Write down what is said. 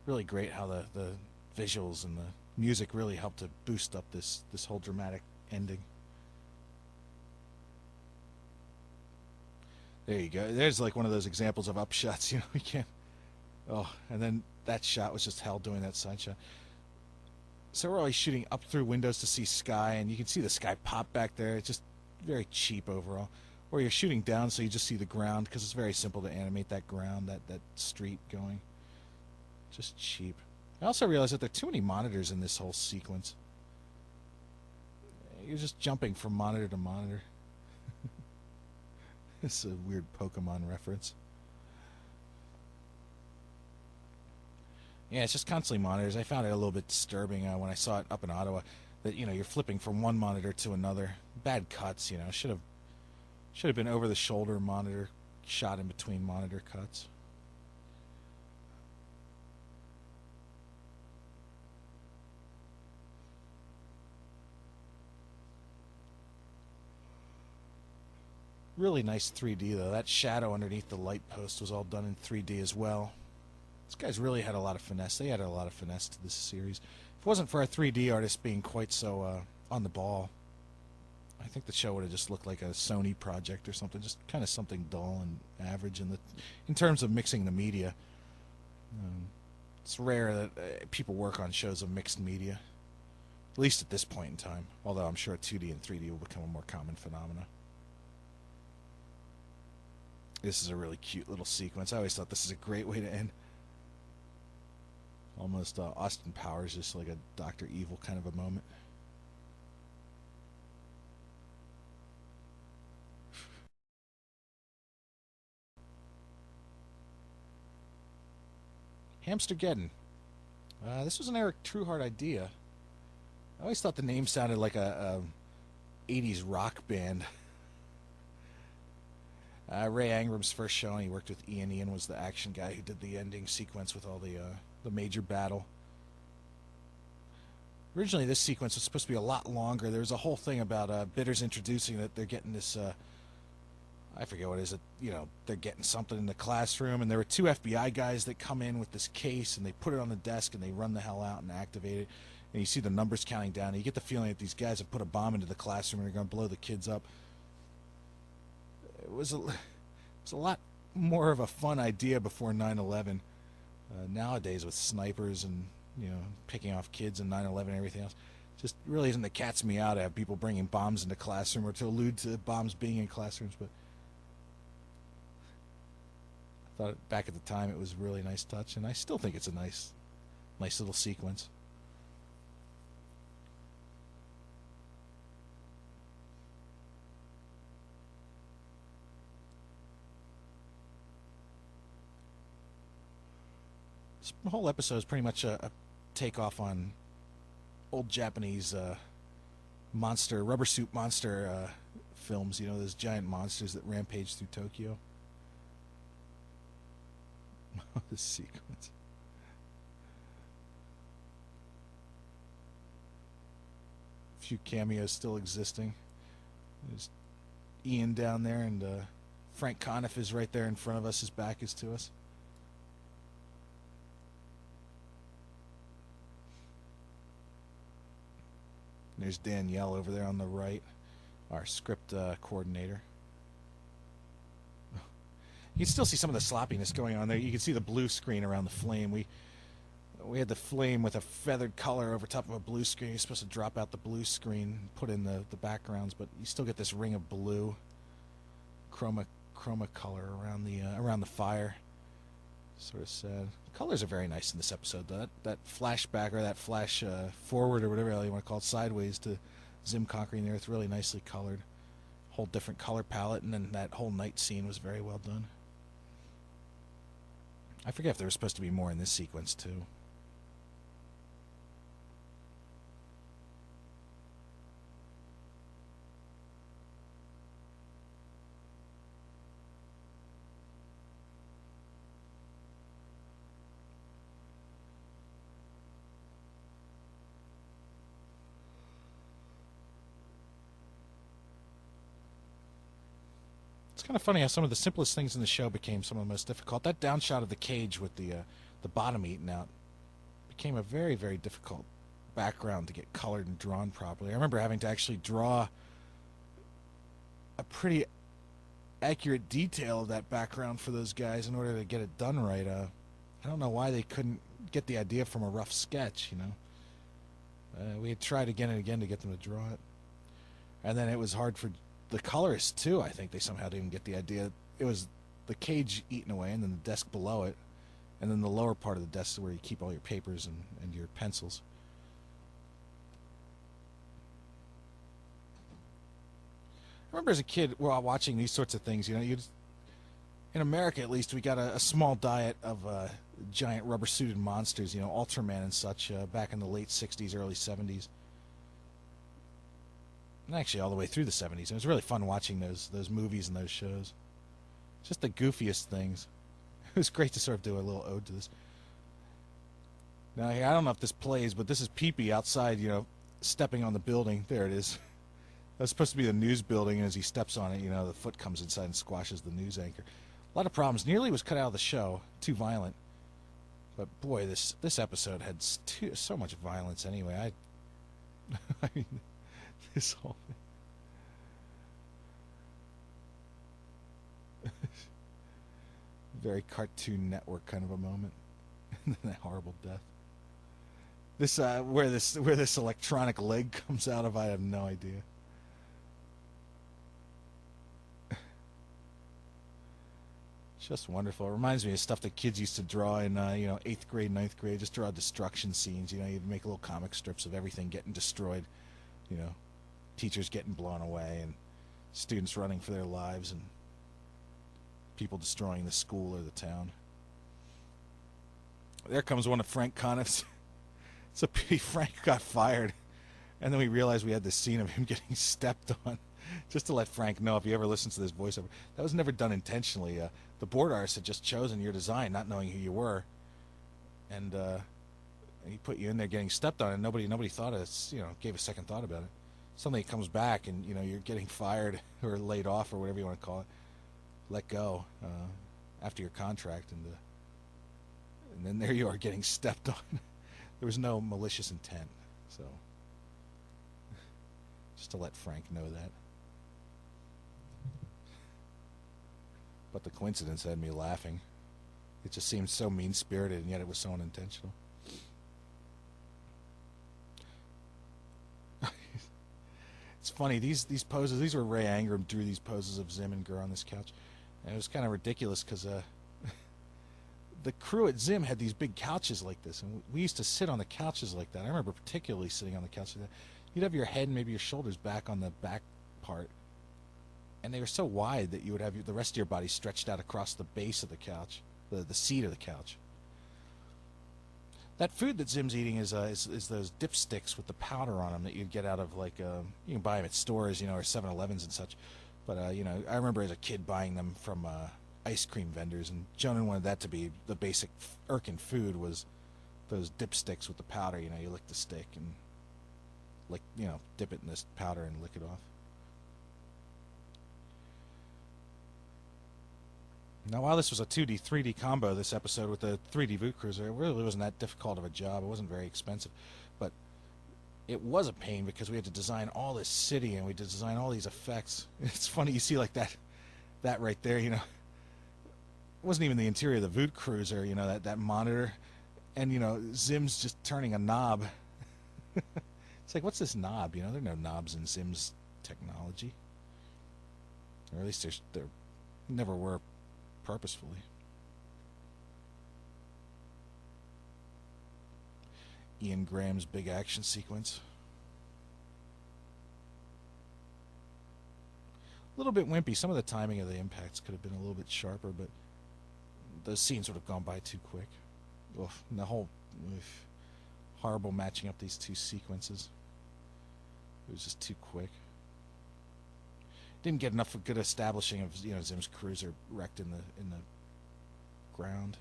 really great how the visuals and the music really helped to boost up this whole dramatic ending. There you go. There's like one of those examples of upshots. You can't. Oh, and then that shot was just hell doing that side shot. So we're always shooting up through windows to see sky, and you can see the sky pop back there. It's just very cheap overall. Or you're shooting down, so you just see the ground because it's very simple to animate that ground, that street going. Just cheap. I also realized that there are too many monitors in this whole sequence. You're just jumping from monitor to monitor. It's a weird Pokemon reference. Yeah, it's just constantly monitors. I found it a little bit disturbing when I saw it up in Ottawa. That you're flipping from one monitor to another. Bad cuts. Should have been over the shoulder monitor shot in between monitor cuts. Really nice 3D though. That shadow underneath the light post was all done in 3D as well. These guys really had a lot of finesse. They had a lot of finesse to this series. If it wasn't for our 3D artists being quite so on the ball, I think the show would have just looked like a Sony project or something, just kind of something dull and average in terms of mixing the media. It's rare that people work on shows of mixed media, at least at this point in time. Although I'm sure 2D and 3D will become a more common phenomenon. This is a really cute little sequence. I always thought this is a great way to end. Almost Austin Powers, just like a Dr. Evil kind of a moment. Hamstergeddon. This was an Eric Trueheart idea. I always thought the name sounded like a 80s rock band. Ray Angram's first show, and he worked with Ian. Ian was the action guy who did the ending sequence with all the major battle. Originally, this sequence was supposed to be a lot longer. There was a whole thing about Bitters introducing that they're getting this. I forget what it is. They're getting something in the classroom, and there were two FBI guys that come in with this case, and they put it on the desk, and they run the hell out and activate it. And you see the numbers counting down, and you get the feeling that these guys have put a bomb into the classroom and are going to blow the kids up. It was a lot more of a fun idea before 9/11. Nowadays, with snipers and picking off kids and 9/11 and everything else, just really isn't the cat's meow to have people bringing bombs into classroom or to allude to bombs being in classrooms. But I thought back at the time it was a really nice touch, and I still think it's a nice little sequence. This whole episode is pretty much a takeoff on old Japanese rubber suit monster films. Those giant monsters that rampage through Tokyo. This sequence. A few cameos still existing. There's Ian down there, and Frank Conniff is right there in front of us. His back is to us. There's Danielle over there on the right, our script coordinator. You can still see some of the sloppiness going on there. You can see the blue screen around the flame. We had the flame with a feathered color over top of a blue screen. You're supposed to drop out the blue screen, put in the backgrounds, but you still get this ring of blue chroma color around the fire. Sort of sad. The colors are very nice in this episode, though. That flashback or that flash forward or whatever you want to call it, sideways to Zim conquering the Earth, really nicely colored. Whole different color palette, and then that whole night scene was very well done. I forget if there was supposed to be more in this sequence, too. It's kind of funny how some of the simplest things in the show became some of the most difficult. That down shot of the cage with the bottom eaten out, became a very, very difficult background to get colored and drawn properly. I remember having to actually draw a pretty accurate detail of that background for those guys in order to get it done right. I don't know why they couldn't get the idea from a rough sketch, you know. We had tried again and again to get them to draw it. And then it was hard for the colorists, too, I think. They somehow didn't get the idea. It was the cage eaten away, and then the desk below it, and then the lower part of the desk is where you keep all your papers and your pencils. I remember as a kid, while watching these sorts of things, you know, in America at least, we got a small diet of giant rubber-suited monsters, you know, Ultraman and such, back in the late 60s, early 70s. And actually all the way through the 70s. It was really fun watching those movies and those shows. Just the goofiest things. It was great to sort of do a little ode to this. Now, I don't know if this plays, but this is Pee-Pee outside, you know, stepping on the building. There it is. That's supposed to be the news building, and as he steps on it, you know, the foot comes inside and squashes the news anchor. A lot of problems. Nearly was cut out of the show. Too violent. But boy, this episode had so much violence anyway. I mean, this whole thing. Very Cartoon Network kind of a moment. And then that horrible death. This where this electronic leg comes out of, I have no idea. Just wonderful. It reminds me of stuff that kids used to draw in, you know, 8th grade, 9th grade. Just draw destruction scenes. You know, you'd make little comic strips of everything getting destroyed. You know, teachers getting blown away and students running for their lives and people destroying the school or the town. There comes one of Frank Conniff's. It's a pity Frank got fired. And then we realized we had this scene of him getting stepped on. Just to let Frank know, if he ever listens to this voiceover, that was never done intentionally. The board artist had just chosen your design, not knowing who you were, and he put you in there getting stepped on, and nobody thought it. You know, gave a second thought about it. Suddenly it comes back, and you know you're getting fired or laid off or whatever you want to call it, let go after your contract, and then there you are getting stepped on. There was no malicious intent, so just to let Frank know that. But the coincidence had me laughing. It just seemed so mean-spirited, and yet it was so unintentional. It's funny, these poses, these were Ray Angram drew these poses of Zim and Gur on this couch. And it was kind of ridiculous because the crew at Zim had these big couches like this, and we used to sit on the couches like that. I remember particularly sitting on the couch like that. You'd have your head and maybe your shoulders back on the back part, and they were so wide that you would have the rest of your body stretched out across the base of the couch, the seat of the couch. That food that Zim's eating is those dipsticks with the powder on them that you'd get out of, like, you can buy them at stores, you know, or 7-Elevens and such. But, you know, I remember as a kid buying them from ice cream vendors, and Jonan wanted that to be the basic Irken food, was those dipsticks with the powder. You know, you lick the stick and, like, you know, dip it in this powder and lick it off. Now, while this was a 2D, 3D combo, this episode with the 3D Voot Cruiser, it really wasn't that difficult of a job. It wasn't very expensive. But it was a pain because we had to design all this city and we had to design all these effects. It's funny, you see like that right there, you know. It wasn't even the interior of the Voot Cruiser, you know, that monitor. And, you know, Zim's just turning a knob. It's like, what's this knob? You know, there are no knobs in Zim's technology. Or at least there never were purposefully. Ian Graham's big action sequence. A little bit wimpy. Some of the timing of the impacts could have been a little bit sharper, but those scenes would have gone by too quick. Oof, and the whole horrible matching up these two sequences. It was just too quick. Didn't get enough of good establishing of, you know, Zim's cruiser wrecked in the ground.